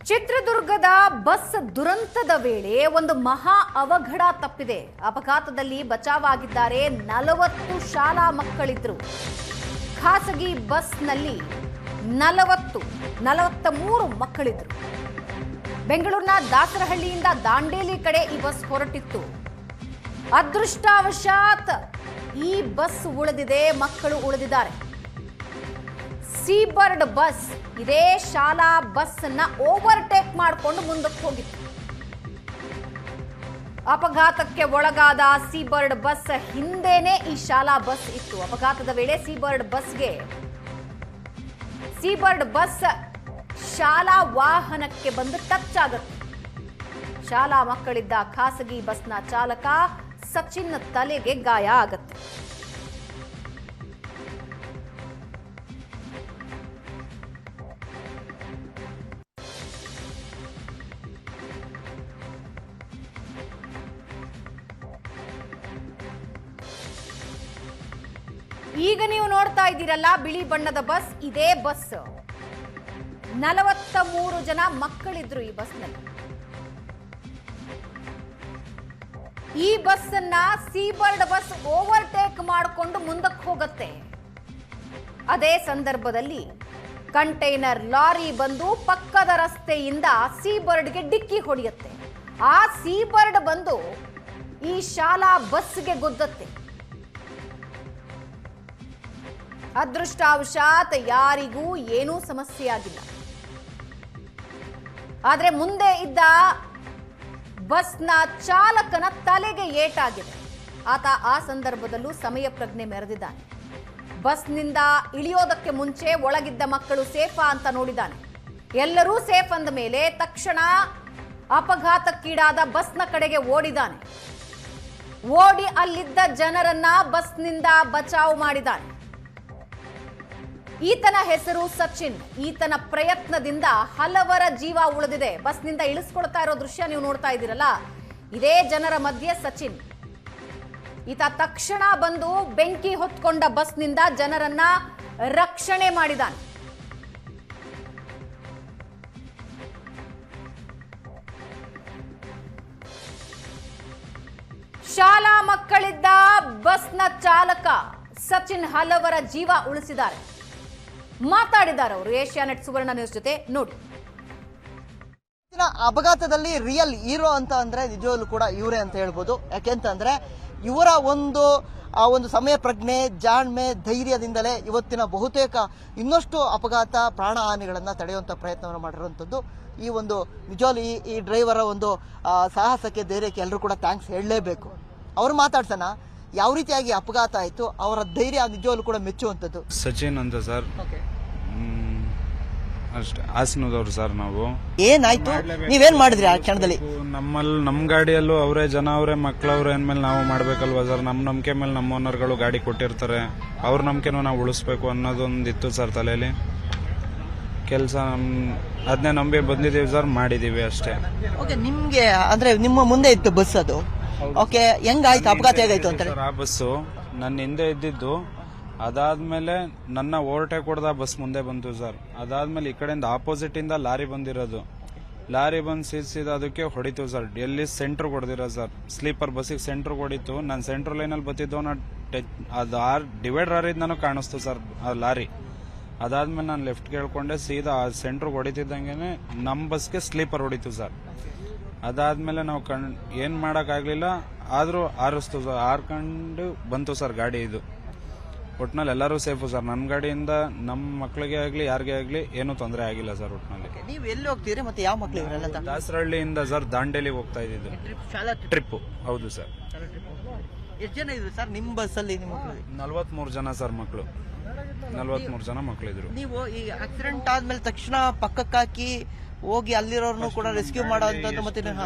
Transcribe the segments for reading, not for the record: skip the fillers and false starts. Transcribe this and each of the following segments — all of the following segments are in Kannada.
ಚಿತ್ರದುರ್ಗದ ಬಸ್ ದುರಂತದ ವೇಳೆ ಒಂದು ಮಹಾ ಅವಘಡ ತಪ್ಪಿದೆ. ಅಪಘಾತದಲ್ಲಿ ಬಚಾವಾಗಿದ್ದಾರೆ 40 ಶಾಲಾ ಮಕ್ಕಳಿದ್ರು. ಖಾಸಗಿ ಬಸ್ನಲ್ಲಿ 43 ಮಕ್ಕಳಿದ್ರು. ಬೆಂಗಳೂರಿನ ದಾಸರಹಳ್ಳಿಯಿಂದ ದಾಂಡೇಲಿ ಕಡೆ ಈ ಬಸ್ ಹೊರಟಿತ್ತು. ಅದೃಷ್ಟವಶಾತ್ ಈ ಬಸ್ ಉಳಿದಿದೆ, ಮಕ್ಕಳು ಉಳಿದಿದ್ದಾರೆ. ಸೀಬರ್ಡ್ ಬಸ್ ಇದೇ ಶಾಲಾ ಬಸ್ ಅನ್ನ ಓವರ್ಟೇಕ್ ಮಾಡಿಕೊಂಡು ಮುಂದಕ್ಕೆ ಹೋಗಿತ್ತು. ಅಪಘಾತಕ್ಕೆ ಒಳಗಾದ ಸೀಬರ್ಡ್ ಬಸ್ ಹಿಂದೆನೇ ಈ ಶಾಲಾ ಬಸ್ ಇತ್ತು. ಅಪಘಾತದ ವೇಳೆ ಸೀಬರ್ಡ್ ಬಸ್ ಶಾಲಾ ವಾಹನಕ್ಕೆ ಬಂದು ಟಚ್ ಆಗುತ್ತೆ. ಶಾಲಾ ಮಕ್ಕಳಿದ್ದ ಖಾಸಗಿ ಬಸ್ನ ಚಾಲಕ ಸಚಿನ್ ತಲೆಗೆ ಗಾಯ ಆಗುತ್ತೆ. ಈಗ ನೀವು ನೋಡ್ತಾ ಇದ್ದೀರಲ್ಲ ಬಿಳಿ ಬಣ್ಣದ ಬಸ್, ಇದೇ ಬಸ್. 43 ಜನ ಮಕ್ಕಳಿದ್ರು ಈ ಬಸ್ನಲ್ಲಿ. ಈ ಬಸ್ ಅನ್ನ ಸೀಬರ್ಡ್ ಬಸ್ ಓವರ್ಟೇಕ್ ಮಾಡಿಕೊಂಡು ಮುಂದಕ್ಕೆ ಹೋಗುತ್ತೆ. ಅದೇ ಸಂದರ್ಭದಲ್ಲಿ ಕಂಟೈನರ್ ಲಾರಿ ಬಂದು ಪಕ್ಕದ ರಸ್ತೆಯಿಂದ ಸೀಬರ್ಡ್ಗೆ ಡಿಕ್ಕಿ ಹೊಡೆಯುತ್ತೆ. ಆ ಸೀಬರ್ಡ್ ಬಂದು ಈ ಶಾಲಾ ಬಸ್ಗೆ ಗುದ್ದತ್ತೆ. ಅದೃಷ್ಟವಶಾತ್ ಯಾರಿಗೂ ಏನೂ ಸಮಸ್ಯೆಯಾಗಿಲ್ಲ. ಆದ್ರೆ ಮುಂದೆ ಇದ್ದ ಬಸ್ನ ಚಾಲಕನ ತಲೆಗೆ ಏಟಾಗಿದೆ. ಆತ ಆ ಸಂದರ್ಭದಲ್ಲೂ ಸಮಯ ಪ್ರಜ್ಞೆ ಮೆರೆದಿದ್ದಾನೆ. ಬಸ್ನಿಂದ ಇಳಿಯೋದಕ್ಕೆ ಮುಂಚೆ ಒಳಗಿದ್ದ ಮಕ್ಕಳು ಸೇಫಾ ಅಂತ ನೋಡಿದ್ದಾನೆ. ಎಲ್ಲರೂ ಸೇಫ್ ಅಂದ ಮೇಲೆ ತಕ್ಷಣ ಅಪಘಾತಕ್ಕೀಡಾದ ಬಸ್ನ ಕಡೆಗೆ ಓಡಿದ್ದಾನೆ. ಓಡಿ ಅಲ್ಲಿದ್ದ ಜನರನ್ನ ಬಸ್ನಿಂದ ಬಚಾವ್ ಮಾಡಿದ್ದಾನೆ. ಈತನ ಹೆಸರು ಸಚಿನ್. ಈತನ ಪ್ರಯತ್ನದಿಂದ ಹಲವರ ಜೀವ ಉಳಿದಿದೆ. ಬಸ್ನಿಂದ ಇಳಿಸ್ಕೊಳ್ತಾ ಇರೋ ದೃಶ್ಯ ನೀವು ನೋಡ್ತಾ ಇದ್ದೀರಲ್ಲ, ಇದೇ ಜನರ ಮಧ್ಯೆ ಸಚಿನ್. ಈತ ತಕ್ಷಣ ಬಂದು ಬೆಂಕಿ ಹೊತ್ಕೊಂಡ ಬಸ್ನಿಂದ ಜನರನ್ನ ರಕ್ಷಣೆ ಮಾಡಿದಾನೆ. ಶಾಲಾ ಮಕ್ಕಳಿದ್ದ ಬಸ್ನ ಚಾಲಕ ಸಚಿನ್ ಹಲವರ ಜೀವ ಉಳಿಸಿದ್ದಾರೆ. ಮಾತಾಡಿದ್ದಾರೆ ಅವರು ಏಷ್ಯಾನೆಟ್ ಸುವರ್ಣ ನ್ಯೂಸ್ ಜೊತೆ. ನೋಡಿ, ಅಪಘಾತದಲ್ಲಿ ರಿಯಲ್ ಹೀರೋ ಅಂತ ಅಂದ್ರೆ ನಿಜವಾಗ್ಲೂ ಕೂಡ ಇವರೇ ಅಂತ ಹೇಳ್ಬೋದು. ಯಾಕೆಂತಂದ್ರೆ ಇವರ ಒಂದು ಸಮಯ ಪ್ರಜ್ಞೆ, ಜಾಣ್ಮೆ, ಧೈರ್ಯದಿಂದಲೇ ಇವತ್ತಿನ ಬಹುತೇಕ ಇನ್ನಷ್ಟು ಅಪಘಾತ, ಪ್ರಾಣ ಹಾನಿಗಳನ್ನ ತಡೆಯುವಂತ ಪ್ರಯತ್ನವನ್ನು ಮಾಡಿರುವಂತದ್ದು. ಈ ಒಂದು ನಿಜವಾಗ್ಲೂ ಈ ಡ್ರೈವರ ಒಂದು ಸಾಹಸಕ್ಕೆ, ಧೈರ್ಯಕ್ಕೆ ಎಲ್ಲರೂ ಕೂಡ ಥ್ಯಾಂಕ್ಸ್ ಹೇಳಲೇಬೇಕು. ಅವ್ರು ಮಾತಾಡ್ಸೋಣ, ಯಾವ ರೀತಿಯಾಗಿ ಅಪಘಾತ ಆಯ್ತು, ಅವರ ಧೈರ್ಯ ನಿಜವಾಗ್ಲೂ ಕೂಡ ಮೆಚ್ಚುವಂಥದ್ದು. ಸಚಿನ್ ಅಂತ ಸರ್, ಅಷ್ಟೇ, ಹಾಸನದವ್ರು ಸರ್. ನಾವು ಏನಾಯ್ತು, ನೀವೇನ್ ಮಾಡಿದ್ರಿ ಆ ಕ್ಷಣದಲ್ಲಿ? ನಮ್ ಗಾಡಿಯಲ್ಲೂ ಅವರೇ ಜನ, ಅವರೇ ಮಕ್ಳವ್ರೆ ಅಂದ್ಮೇಲೆ ನಾವು ಮಾಡ್ಬೇಕಲ್ವಾ ಸರ್. ನಮ್ ನಂಬಿಕೆ ಮೇಲೆ ನಮ್ಮ ಓನರ್ಗಳು ಗಾಡಿ ಕೊಟ್ಟಿರ್ತಾರೆ, ಅವ್ರ ನಂಬಿಕೆನೂ ನಾವು ಉಳಿಸ್ಬೇಕು ಅನ್ನೋದೊಂದಿತ್ತು ಸರ್ ತಲೆಯಲ್ಲಿ. ಕೆಲಸ ಅದನ್ನೇ ನಂಬಿ ಬಂದಿದ್ದೀವಿ ಸರ್, ಮಾಡಿದೀವಿ ಅಷ್ಟೇ. ಓಕೆ, ನಿಮ್ಗೆ ಅಂದ್ರೆ ನಿಮ್ಮ ಮುಂದೆ ಇತ್ತು ಬಸ್, ಅದು ಓಕೆ, ಹೆಂಗಾಯ್ತು ಅಪಘಾತ, ಹೇಗಾಯ್ತು ಅಂತ? ಆ ಬಸ್ಸು ನನ್ನ ಹಿಂದೆ ಇದ್ದಿದ್ದು, ಅದಾದ್ಮೇಲೆ ನನ್ನ ಓವರ್ಟೇಕ್ ಹೊಡೆದ ಬಸ್ ಮುಂದೆ ಬಂತು ಸರ್. ಅದಾದ್ಮೇಲೆ ಈ ಕಡೆಯಿಂದ ಆಪೋಸಿಟ್ ಇಂದ ಲಾರಿ ಬಂದಿರೋದು, ಲಾರಿ ಬಂದು ಸೀದ ಅದಕ್ಕೆ ಹೊಡಿತು ಸರ್. ಎಲ್ಲಿ ಸೆಂಟ್ರ್ ಹೊಡೆದಿರೋ ಸರ್, ಸ್ಲೀಪರ್ ಬಸ್ಸಿಗೆ ಸೆಂಟ್ರ್ ಹೊಡಿತು. ನಾನು ಸೆಂಟ್ರ್ ಲೈನಲ್ಲಿ ಬತ್ತಿದ್ದು, ಅದು ಡಿವೈಡರ್ ಆರಿದ್ ಕಾಣಿಸ್ತು ಸರ್ ಆ ಲಾರಿ. ಅದಾದ್ಮೇಲೆ ನಾನು ಲೆಫ್ಟ್ ಕೇಳ್ಕೊಂಡೆ, ಸೀದಾ ಸೆಂಟ್ರ್ ಹೊಡಿತಿದ್ದಂಗೆ ನಮ್ಮ ಬಸ್ಗೆ ಸ್ಲೀಪರ್ ಹೊಡಿತು ಸರ್. ಅದಾದ್ಮೇಲೆ ನಾವು ಏನ್ ಮಾಡಕ್ ಆಗ್ಲಿಲ್ಲ, ಆದ್ರೂ ಆರಿಸ್ತು ಸರ್, ಆರ್ಕೊಂಡು ಬಂತು ಸರ್ ಗಾಡಿ. ಇದು ಒಟ್ನಲ್ಲಿ ಎಲ್ಲರೂ ಸೇಫು ಸರ್. ನನ್ನ ಗಾಡಿಯಿಂದ ನಮ್ಮ ಮಕ್ಳಿಗೆ ಆಗ್ಲಿ ಯಾರಿಗೇ ಆಗ್ಲಿ ಏನೂ ತೊಂದರೆ ಆಗಿಲ್ಲ ಸರ್. ಒಟ್ನಲ್ಲಿ ನೀವು ಎಲ್ಲಿ ಹೋಗ್ತೀರಿ ಮತ್ತೆ ಯಾವ ಮಕ್ಳು ಇವರೆಲ್ಲ? ದಾಸರಹಳ್ಳಿಯಿಂದ ಸರ್ ದಾಂಡೇಲಿಗೆ ಹೋಗ್ತಾ ಇದ್ದಿದ್ದು ಟ್ರಿಪ್. ಹೌದು ಸರ್. ಎಷ್ಟು ಜನ ಇದ್ರು ಸರ್ ನಿಮ್ಮ ಬಸ್ ಅಲ್ಲಿ? 43 ಜನ ಸರ್ ಮಕ್ಕಳು, 43 ಜನ ಮಕ್ಕಳಿದ್ರು. ನೀವು ಈ ಆಕ್ಸಿಡೆಂಟ್ ಆದ್ಮೇಲೆ ತಕ್ಷಣ ಪಕ್ಕಕ್ಕಾಕಿ ಹೋಗಿ ಅಲ್ಲಿರೋರ್ನು ಕೂಡ ರೆಸ್ಕ್ಯೂ ಮಾಡೋಂಥದ್ದು ಮತ್ತೆ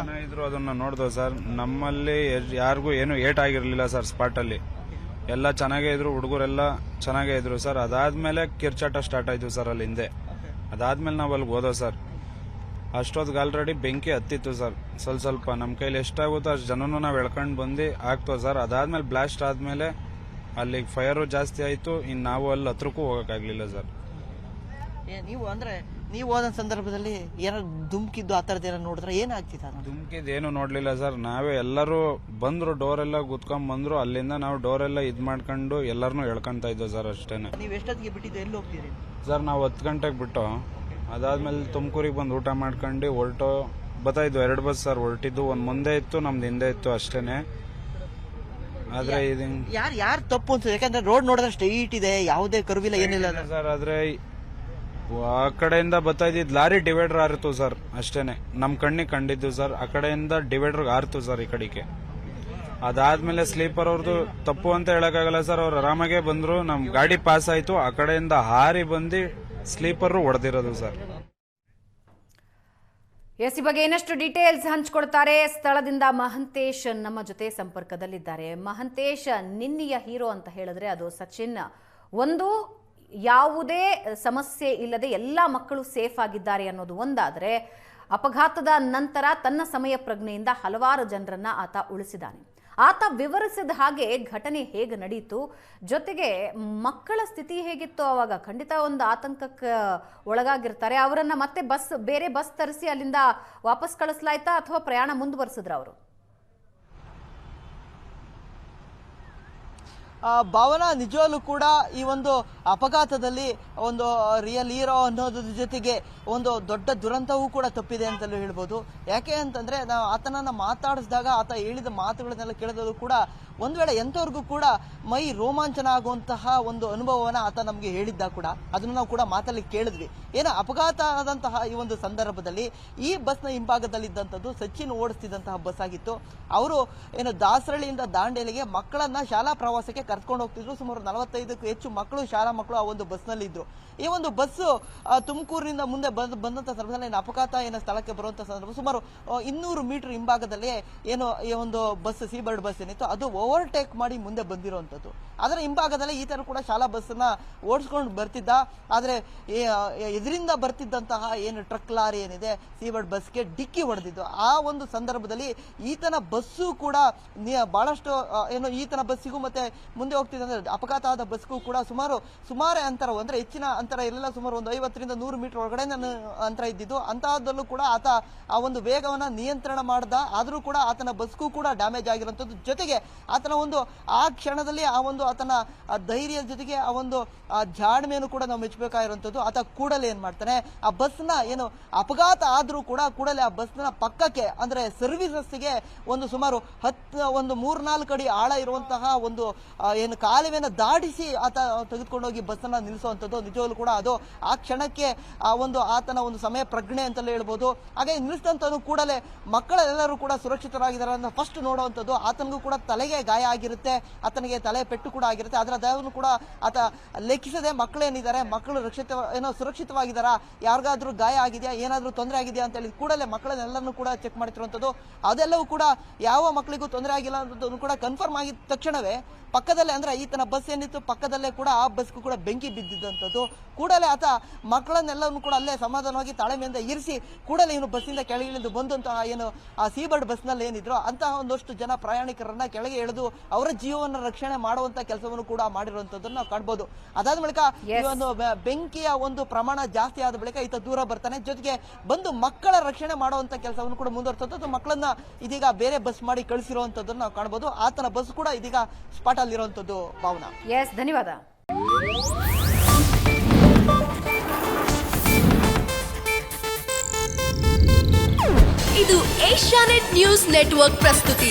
ಇದ್ರು, ಅದನ್ನ ನೋಡ್ದೋ ಸರ್. ನಮ್ಮಲ್ಲಿ ಯಾರಿಗೂ ಏನು ಏಟ್ ಆಗಿರ್ಲಿಲ್ಲ ಸರ್. ಸ್ಪಾಟ್ ಅಲ್ಲಿ ಎಲ್ಲ ಚೆನ್ನಾಗೇ ಇದ್ರು, ಹುಡುಗರೆಲ್ಲ ಚೆನ್ನಾಗೇ ಇದ್ರು ಸರ್. ಅದಾದ್ಮೇಲೆ ಕಿರ್ಚಾಟ ಸ್ಟಾರ್ಟ್ ಆಯ್ತು ಸರ್ ಅಲ್ಲಿ ಹಿಂದೆ. ಅದಾದ್ಮೇಲೆ ನಾವು ಅಲ್ಲಿಗೆ ಹೋದೋ ಸರ್. ಅಷ್ಟೊತ್ತಿಗೆ ಆಲ್ರೆಡಿ ಬೆಂಕಿ ಹತ್ತಿತ್ತು ಸರ್. ಸ್ವಲ್ಪ ನಮ್ಮ ಕೈಲಿ ಎಷ್ಟಾಗುತ್ತೋ ಅಷ್ಟು ಜನನು ನಾವು ಎಳ್ಕೊಂಡು ಬಂದು ಆಗ್ತೋ ಸರ್. ಅದಾದ್ಮೇಲೆ ಬ್ಲಾಸ್ಟ್ ಆದ್ಮೇಲೆ ಅಲ್ಲಿಗೆ ಫೈರು ಜಾಸ್ತಿ ಆಯ್ತು. ಇನ್ನು ನಾವು ಅಲ್ಲಿ ಹತ್ರಕ್ಕೂ ಹೋಗಕ್ಕಾಗ್ಲಿಲ್ಲ ಸರ್. ನೀವು ಅಂದ್ರೆ ನೀವು ಹೋದ ಸಂದರ್ಭದಲ್ಲಿ ಏನಾದ್ರು ಧುಮ್ಕಿದ್ದು ಆ ಥರದ್ದು ಏನಾದ್ರು ನೋಡಿದ್ರೆ ಏನಾಗ್ತಿತ್ತು? ಧುಮ್ಕಿದ್ ಏನು ನೋಡ್ಲಿಲ್ಲ ಸರ್. ನಾವೇ ಎಲ್ಲರೂ ಬಂದ್ರು, ಡೋರ್ ಎಲ್ಲ ಗುತ್ಕೊಂಡ್ ಬಂದ್ರು. ಅಲ್ಲಿಂದ ನಾವು ಡೋರ್ ಎಲ್ಲ ಇದ್ ಮಾಡ್ಕೊಂಡು ಎಲ್ಲರನ್ನೂ ಎಳ್ಕೊಂತ ಇದ್ದೋ ಸರ್ ಅಷ್ಟೇನೆ. ನೀವು ಎಷ್ಟೊತ್ತಿಗೆ ಬಿಟ್ಟಿದ್ದು, ಎಲ್ಲಿ ಹೋಗ್ತೀರಿ ಸರ್? ನಾವು 10 ಗಂಟೆಗೆ ಬಿಟ್ಟು ಅದಾದ್ಮೇಲೆ ತುಮಕೂರಿಗೆ ಬಂದು ಊಟ ಮಾಡ್ಕೊಂಡು ಹೊರಟು ಬತ್ತಾಯಿದ್ದು. 2 ಬಸ್ ಸರ್ ಹೊರಟಿದ್ದು. ಒಂದ್ ಮುಂದೆ ಇತ್ತು, ನಮ್ದು ಹಿಂದೆ ಇತ್ತು ಅಷ್ಟೇನೆ. ಆದ್ರೆ ಇದು ಯಾರು ತಪ್ಪು ಅನ್ಸುತ್ತೆ? ಯಾಕಂದ್ರೆ ರೋಡ್ ನೋಡಿದ್ರೆ ಸ್ಟ್ರೈಟ್ ಇದೆ, ಯಾವುದೇ ಕರ್ವಿಲ್ಲ, ಏನಿಲ್ಲ ಸರ್. ಆದ್ರೆ ಆ ಕಡೆಯಿಂದ ಬರ್ತಾ ಇದ್ದಿದ್ ಲಾರಿ ಡಿವೈಡರ್ ಆರಿತು ಸರ್ ಅಷ್ಟೇನೆ. ನಮ್ ಕಣ್ಣಿಗೆ ಕಂಡಿದ್ದು ಸರ್. ಆ ಕಡೆಯಿಂದ ಡಿವೈಡರ್ ಆರ್ತು ಸರ್ ಈ ಕಡೆಗೆ. ಅದಾದ್ಮೇಲೆ ಸ್ಲೀಪರ್ ಅವ್ರದ್ದು ತಪ್ಪು ಅಂತ ಹೇಳಕ್ಕಾಗಲ್ಲ ಸರ್. ಅವ್ರು ಆರಾಮಾಗೆ ಬಂದ್ರು, ನಮ್ ಗಾಡಿ ಪಾಸ್ ಆಯ್ತು. ಆ ಕಡೆಯಿಂದ ಹಾರಿ ಬಂದು ಸ್ಲೀಪರ್ ಹೊಡೆದಿರೋದು ಸರ್. ಈ ಬಗ್ಗೆ ಇನ್ನಷ್ಟು ಡೀಟೇಲ್ಸ್ ಹಂಚಿಕೊಡ್ತಾರೆ ಸ್ಥಳದಿಂದ ಮಹಂತೇಶ್ ನಮ್ಮ ಜೊತೆ ಸಂಪರ್ಕದಲ್ಲಿದ್ದಾರೆ. ಮಹಂತೇಶ್, ನಿನ್ನೆಯ ಹೀರೋ ಅಂತ ಹೇಳಿದ್ರೆ ಅದು ಸಚಿನ್. ಒಂದು ಯಾವುದೇ ಸಮಸ್ಯೆ ಇಲ್ಲದೆ ಎಲ್ಲ ಮಕ್ಕಳು ಸೇಫ್ ಆಗಿದ್ದಾರೆ ಅನ್ನೋದು ಒಂದಾದರೆ, ಅಪಘಾತದ ನಂತರ ತನ್ನ ಸಮಯ ಪ್ರಜ್ಞೆಯಿಂದ ಹಲವಾರು ಜನರನ್ನ ಆತ ಉಳಿಸಿದ್ದಾನೆ. ಆತ ವಿವರಿಸಿದ ಹಾಗೆ ಘಟನೆ ಹೇಗೆ ನಡೆಯಿತು, ಜೊತೆಗೆ ಮಕ್ಕಳ ಸ್ಥಿತಿ ಹೇಗಿತ್ತು ಅವಾಗ? ಖಂಡಿತ ಒಂದು ಆತಂಕಕ್ಕೆ ಒಳಗಾಗಿರ್ತಾರೆ. ಅವರನ್ನ ಮತ್ತೆ ಬೇರೆ ಬಸ್ ತರಿಸಿ ಅಲ್ಲಿಂದ ವಾಪಸ್ ಕಳಿಸ್ಲಾಯ್ತಾ ಅಥವಾ ಪ್ರಯಾಣ ಮುಂದುವರಿಸಿದ್ರ ಅವರು? ಭಾವನಾ, ನಿಜವಾಗ್ಲೂ ಕೂಡ ಈ ಒಂದು ಅಪಘಾತದಲ್ಲಿ ಒಂದು ರಿಯಲ್ ಹೀರೋ ಅನ್ನೋದ್ರ ಜೊತೆಗೆ ಒಂದು ದೊಡ್ಡ ದುರಂತವೂ ಕೂಡ ತಪ್ಪಿದೆ ಅಂತಲೂ ಹೇಳ್ಬೋದು. ಯಾಕೆ ಅಂತಂದ್ರೆ, ನಾವು ಆತನನ್ನ ಮಾತಾಡಿಸಿದಾಗ ಆತ ಹೇಳಿದ ಮಾತುಗಳನ್ನೆಲ್ಲ ಕೇಳಿದ್ರು ಕೂಡ ಒಂದ್ ವೇಳೆ ಎಂಥವ್ರಿಗೂ ಕೂಡ ಮೈ ರೋಮಾಂಚನ ಆಗುವಂತಹ ಒಂದು ಅನುಭವವನ್ನ ಆತ ನಮ್ಗೆ ಹೇಳಿದ್ದ ಕೂಡ, ಅದನ್ನ ನಾವು ಕೂಡ ಮಾತಲ್ಲಿ ಕೇಳಿದ್ವಿ. ಏನೋ ಅಪಘಾತ ಆದಂತಹ ಈ ಒಂದು ಸಂದರ್ಭದಲ್ಲಿ ಈ ಬಸ್ನ ಹಿಂಭಾಗದಲ್ಲಿದ್ದಂಥದ್ದು ಸಚಿನ್ ಓಡಿಸ್ತಿದ್ದಂತಹ ಬಸ್ ಆಗಿತ್ತು. ಅವರು ಏನು ದಾಸರಳ್ಳಿಯಿಂದ ದಾಂಡೇಲಿಗೆ ಮಕ್ಕಳನ್ನ ಶಾಲಾ ಪ್ರವಾಸಕ್ಕೆ ಕರ್ಕೊಂಡು ಹೋಗ್ತಿದ್ರು. ಸುಮಾರು 45ಕ್ಕೂ ಹೆಚ್ಚು ಮಕ್ಕಳು, ಶಾಲಾ ಮಕ್ಕಳು ಆ ಒಂದು ಬಸ್ನಲ್ಲಿ ಇದ್ರು. ಈ ಒಂದು ಬಸ್ಸು ತುಮಕೂರಿನಿಂದ ಮುಂದೆ ಬಂದಂತ ಸಂದರ್ಭದಲ್ಲಿ ಅಪಘಾತ ಏನೋ ಸ್ಥಳಕ್ಕೆ ಬರುವಂತ ಸಂದರ್ಭ ಸುಮಾರು 200 ಮೀಟರ್ ಹಿಂಭಾಗದಲ್ಲಿ ಏನು ಈ ಒಂದು ಬಸ್ ಸೀಬರ್ಡ್ ಬಸ್ ಏನಿತ್ತು ಅದು ಓವರ್ಟೇಕ್ ಮಾಡಿ ಮುಂದೆ ಬಂದಿರುವಂತದ್ದು. ಅದರ ಹಿಂಭಾಗದಲ್ಲಿ ಈತನು ಕೂಡ ಶಾಲಾ ಬಸ್ಸನ್ನ ಓಡಿಸ್ಕೊಂಡು ಬರ್ತಿದ್ದ. ಆದ್ರೆ ಇದರಿಂದ ಬರ್ತಿದ್ದಂತಹ ಏನು ಟ್ರಕ್ ಲಾರಿ ಏನಿದೆ ಸೀಬರ್ಡ್ ಬಸ್ಗೆ ಡಿಕ್ಕಿ ಹೊಡೆದಿದ್ದು. ಆ ಒಂದು ಸಂದರ್ಭದಲ್ಲಿ ಈತನ ಬಸ್ಸು ಕೂಡ ಬಹಳಷ್ಟು ಏನು ಈತನ ಬಸ್ಸಿಗೂ ಮತ್ತೆ ಮುಂದೆ ಹೋಗ್ತಿದ್ದ ಅಪಘಾತ ಆದ ಬಸ್ಗೂ ಕೂಡ ಸುಮಾರು ಅಂತರ, ಅಂದ್ರೆ ಹೆಚ್ಚಿನ ಅಂತರ ಇರಲಿಲ್ಲ. ಸುಮಾರು ಒಂದು 50ರಿಂದ 100 ಮೀಟರ್ ಒಳಗಡೆ ಅಂತರ ಇದ್ದಿದ್ದು. ಅಂತಹದ್ದಲ್ಲೂ ಕೂಡ ಆತ ಆ ಒಂದು ವೇಗವನ್ನ ನಿಯಂತ್ರಣ ಮಾಡ್ದ. ಆದ್ರೂ ಕೂಡ ಆತನ ಬಸ್ಗೂ ಕೂಡ ಡ್ಯಾಮೇಜ್ ಆಗಿರುವಂತದ್ದು. ಜೊತೆಗೆ ಆತನ ಒಂದು ಆ ಕ್ಷಣದಲ್ಲಿ ಆ ಒಂದು ಆತನ ಧೈರ್ಯದ ಜೊತೆಗೆ ಆ ಒಂದು ಜಾಣ್ಮೆಯನ್ನು ಕೂಡ ನಾವು ಮೆಚ್ಚಬೇಕಾಗಿರುವಂತದ್ದು. ಆತ ಕೂಡಲೇ ಏನ್ ಮಾಡ್ತಾನೆ, ಆ ಬಸ್ನ ಏನು ಅಪಘಾತ ಆದ್ರೂ ಕೂಡ ಕೂಡಲೇ ಆ ಬಸ್ನ ಪಕ್ಕಕ್ಕೆ ಅಂದ್ರೆ ಸರ್ವಿಸ್ ರಸ್ತೆಗೆ ಒಂದು ಸುಮಾರು 3-4 ಅಡಿ ಆಳ ಇರುವಂತಹ ಒಂದು ಏನು ಕಾಲುವೆನ ದಾಟಿಸಿ ಆತ ತೆಗೆದುಕೊಂಡೋಗಿ ಬಸ್ಸನ್ನ ನಿಲ್ಲಿಸುವಂತದ್ದು. ನಿಜವಾಗ್ಲೂ ಕೂಡ ಅದು ಆ ಕ್ಷಣಕ್ಕೆ ಆ ಒಂದು ಆತನ ಒಂದು ಸಮಯ ಪ್ರಜ್ಞೆ ಅಂತಲೇ ಹೇಳ್ಬೋದು. ಹಾಗೆ ನಿಲ್ಲಿಸಿದಂತನು ಕೂಡಲೇ ಮಕ್ಕಳೆಲ್ಲರೂ ಕೂಡ ಸುರಕ್ಷಿತರಾಗಿದ್ದಾರೆ ಅಂತ ಫಸ್ಟ್ ನೋಡುವಂಥದ್ದು. ಆತನಿಗೂ ಕೂಡ ತಲೆಗೆ ಗಾಯ ಆಗಿರುತ್ತೆ, ಆತನಿಗೆ ತಲೆ ಪೆಟ್ಟು ಕೂಡ ಆಗಿರುತ್ತೆ. ಅದರ ದಯವನ್ನು ಕೂಡ ಆತ ಲೆಕ್ಕಿಸದೆ ಮಕ್ಕಳೇನಿದ್ದಾರೆ, ಮಕ್ಕಳು ಸುರಕ್ಷಿತವಾಗಿದ್ದಾರಾ, ಯಾರಿಗಾದ್ರೂ ಗಾಯ ಆಗಿದೆಯಾ, ಏನಾದ್ರೂ ತೊಂದರೆ ಆಗಿದೆಯಾ ಅಂತ ಹೇಳಿ ಕೂಡಲೇ ಮಕ್ಕಳನ್ನೆಲ್ಲರೂ ಕೂಡ ಚೆಕ್ ಮಾಡ್ತಿರುವಂಥದ್ದು. ಅದೆಲ್ಲವೂ ಕೂಡ ಯಾವ ಮಕ್ಕಳಿಗೂ ತೊಂದರೆ ಆಗಿಲ್ಲ ಅನ್ನೋದನ್ನು ಕೂಡ ಕನ್ಫರ್ಮ್ ಆಗಿದ ತಕ್ಷಣವೇ ಪಕ್ಕದಲ್ಲೇ ಅಂದ್ರೆ ಈತನ ಬಸ್ ಏನಿತ್ತು ಪಕ್ಕದಲ್ಲೇ ಕೂಡ ಆ ಬಸ್ಗೂ ಕೂಡ ಬೆಂಕಿ ಬಿದ್ದಿದ್ದಂಥದ್ದು. ಕೂಡಲೇ ಆತ ಮಕ್ಕಳನ್ನೆಲ್ಲವನ್ನು ಕೂಡ ಅಲ್ಲೇ ಸಮಾಧಾನವಾಗಿ ತಾಳ್ಮೆಯಿಂದ ಇರಿಸಿ ಕೂಡಲೇ ಇವನು ಬಸ್ಸಿಂದ ಕೆಳಗಿಳಿದು ಬಂದಂತಹ ಏನು ಆ ಸೀಬರ್ಡ್ ಬಸ್ನಲ್ಲಿ ಏನಿದ್ರು ಅಂತಹ ಒಂದಷ್ಟು ಜನ ಪ್ರಯಾಣಿಕರನ್ನ ಕೆಳಗೆ ಎಳೆದು ಅವರ ಜೀವವನ್ನು ರಕ್ಷಣೆ ಮಾಡುವಂತ ಕೆಲಸವನ್ನು ಕೂಡ ಮಾಡಿರುವಂತದ್ದನ್ನು ನಾವು ಕಾಣಬಹುದು. ಅದಾದ ಬಳಿಕ ಈ ಒಂದು ಬೆಂಕಿಯ ಒಂದು ಪ್ರಮಾಣ ಜಾಸ್ತಿ ಆದ ಬಳಿಕ ಈತ ದೂರ ಬರ್ತಾನೆ. ಜೊತೆಗೆ ಬಂದು ಮಕ್ಕಳ ರಕ್ಷಣೆ ಮಾಡುವಂತ ಕೆಲಸವನ್ನು ಕೂಡ ಮುಂದುವರಿಸುವಂಥದ್ದು. ಮಕ್ಕಳನ್ನ ಇದೀಗ ಬೇರೆ ಬಸ್ ಮಾಡಿ ಕಳಿಸಿರುವಂತದ್ದನ್ನು ನಾವು ಕಾಣಬಹುದು. ಆತನ ಬಸ್ ಕೂಡ ಇದೀಗ ಸ್ಪಾಟ್ ಅಲ್ಲಿರುವಂತದ್ದು. ಭಾವನಾ, ಧನ್ಯವಾದ. ಇದು ಏಷ್ಯಾನೆಟ್ ನ್ಯೂಸ್ ನೆಟ್ವರ್ಕ್ ಪ್ರಸ್ತುತಿ.